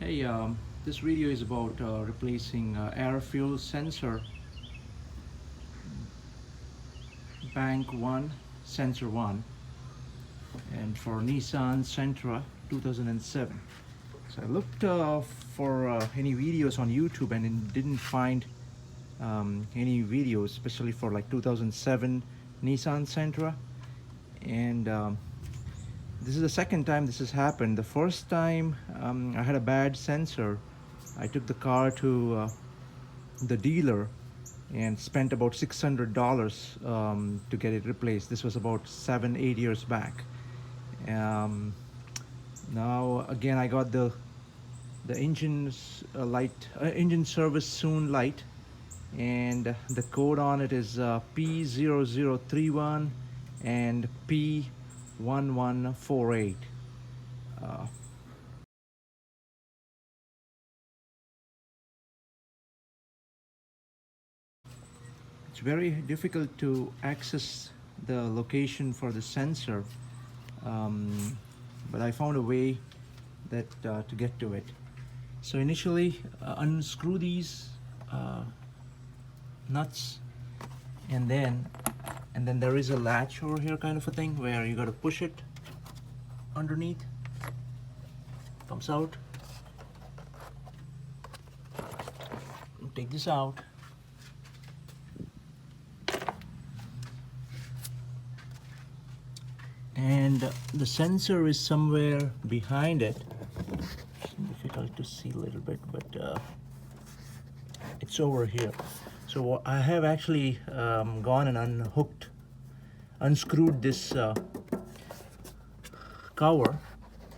Hey, this video is about replacing air fuel sensor bank 1 sensor 1 and for Nissan Sentra 2007. So I looked for any videos on YouTube and didn't find any videos, especially for like 2007 Nissan Sentra. And this is the second time this has happened. The first time I had a bad sensor. I took the car to the dealer and spent about $600 to get it replaced. This was about 7-8 years back. Um, Now again, I got the engine's engine service soon light, and the code on it is P0031 and P1148. Uh, it's very difficult to access the location for the sensor, but I found a way that to get to it. So initially, unscrew these nuts, and then there is a latch over here, kind of a thing, where you got to push it underneath. Comes out. Take this out. And the sensor is somewhere behind it. It's difficult to see a little bit, but it's over here. So I have actually gone and unscrewed this cover.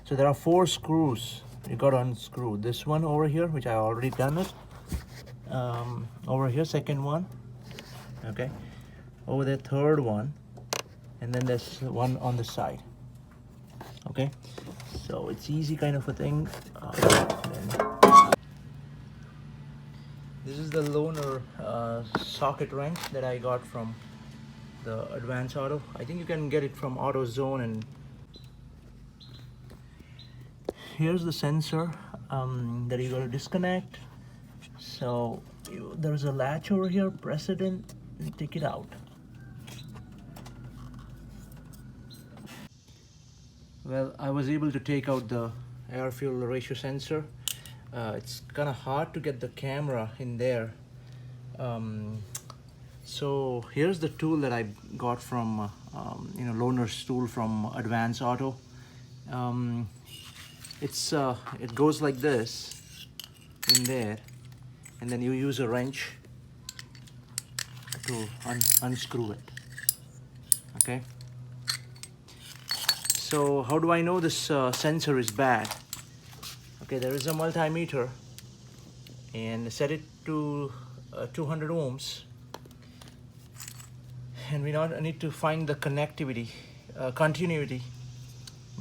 So there are 4 screws you got to unscrew. This one over here, which I already done it. Over here, second one. Okay. Over there, third one. And then there's one on the side. Okay, so it's easy kind of a thing. This is the loaner socket wrench that I got from the Advance Auto. I think you can get it from AutoZone. And here's the sensor that you got to disconnect. So there's a latch over here. Press it in and take it out. Well, I was able to take out the air fuel ratio sensor. It's kind of hard to get the camera in there. So here's the tool that I got from loaner's tool from Advance Auto. It goes like this in there, and then you use a wrench to unscrew it. Okay. So how do I know this sensor is bad? Okay, there is a multimeter, and set it to 200 ohms. And we need to find the continuity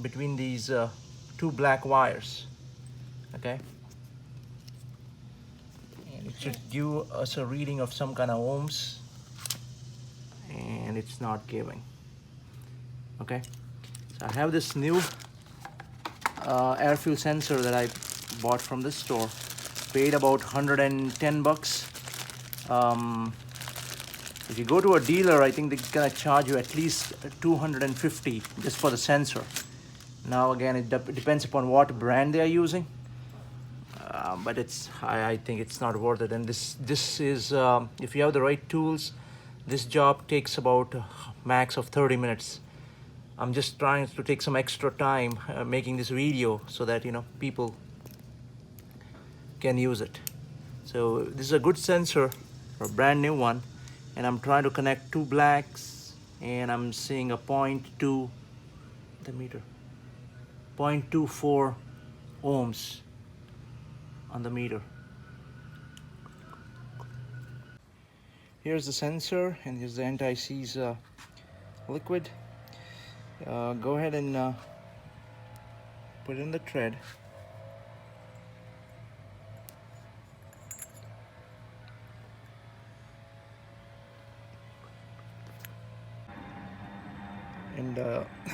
between these 2 black wires. Okay. And it should give us a reading of some kind of ohms, and it's not giving. Okay. So I have this new air fuel sensor that I bought from the store. Paid about 110 bucks. If you go to a dealer, I think they're gonna charge you at least 250 just for the sensor. Now again, it depends upon what brand they are using, but I think it's not worth it. And this is if you have the right tools, this job takes about max of 30 minutes. I'm just trying to take some extra time making this video so that people can use it. So this is a good sensor, a brand new one, and I'm trying to connect 2 blacks, and I'm seeing a 0.2 the meter 0.24 ohms on the meter. Here's the sensor, and here's the anti-seize liquid. Go ahead and put it in the thread. And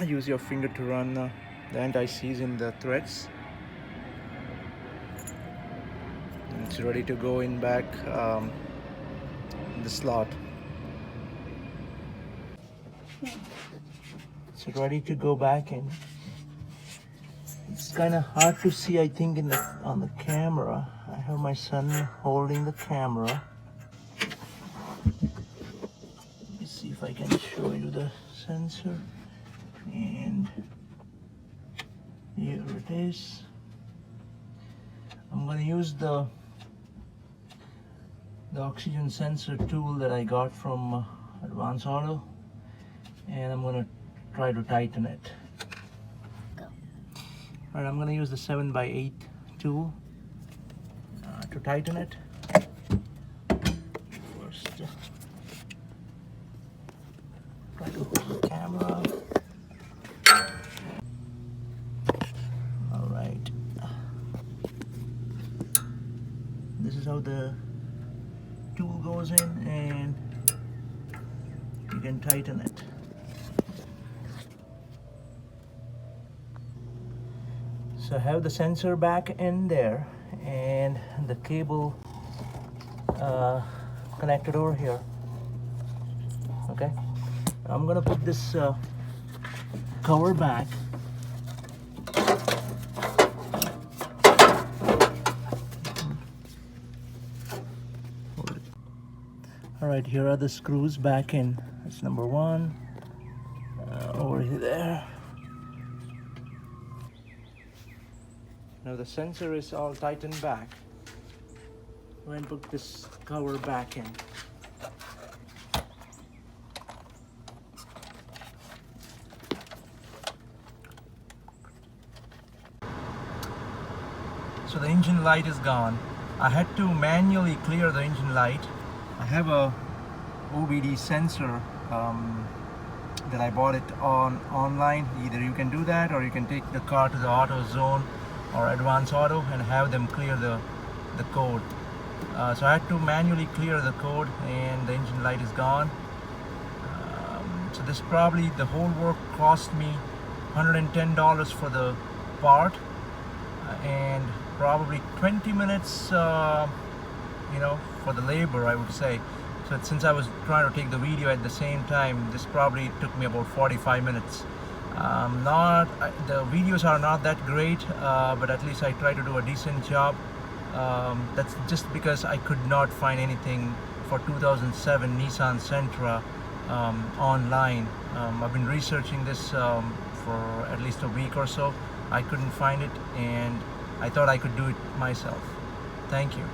use your finger to run the anti-seize in the threads. It's ready to go in back in the slot. It's ready to go back in. It's kind of hard to see, I think, on the camera. I have my son holding the camera. Let me see if I can show you the sensor. And here it is. I'm going to use the oxygen sensor tool that I got from Advance Auto, and I'm going to try to tighten it. Alright, I'm going to use the 7x8 tool to tighten it. First, try to hold the camera. Alright. This is how the tool goes in, and you can tighten it. So I have the sensor back in there and the cable connected over here. Okay, I'm gonna put this cover back. All right, here are the screws back in. That's number one, over there. Now the sensor is all tightened back. Go ahead and put this cover back in. So the engine light is gone. I had to manually clear the engine light. I have a OBD sensor that I bought it online. Either you can do that, or you can take the car to the AutoZone or Advance Auto and have them clear the code. So I had to manually clear the code, and the engine light is gone. So this probably, the whole work cost me $110 for the part, and probably 20 minutes for the labor, I would say. So since I was trying to take the video at the same time, this probably took me about 45 minutes. The videos are not that great, but at least I try to do a decent job. That's just because I could not find anything for 2007 Nissan Sentra online. I've been researching this for at least a week or so. I couldn't find it, and I thought I could do it myself. Thank you.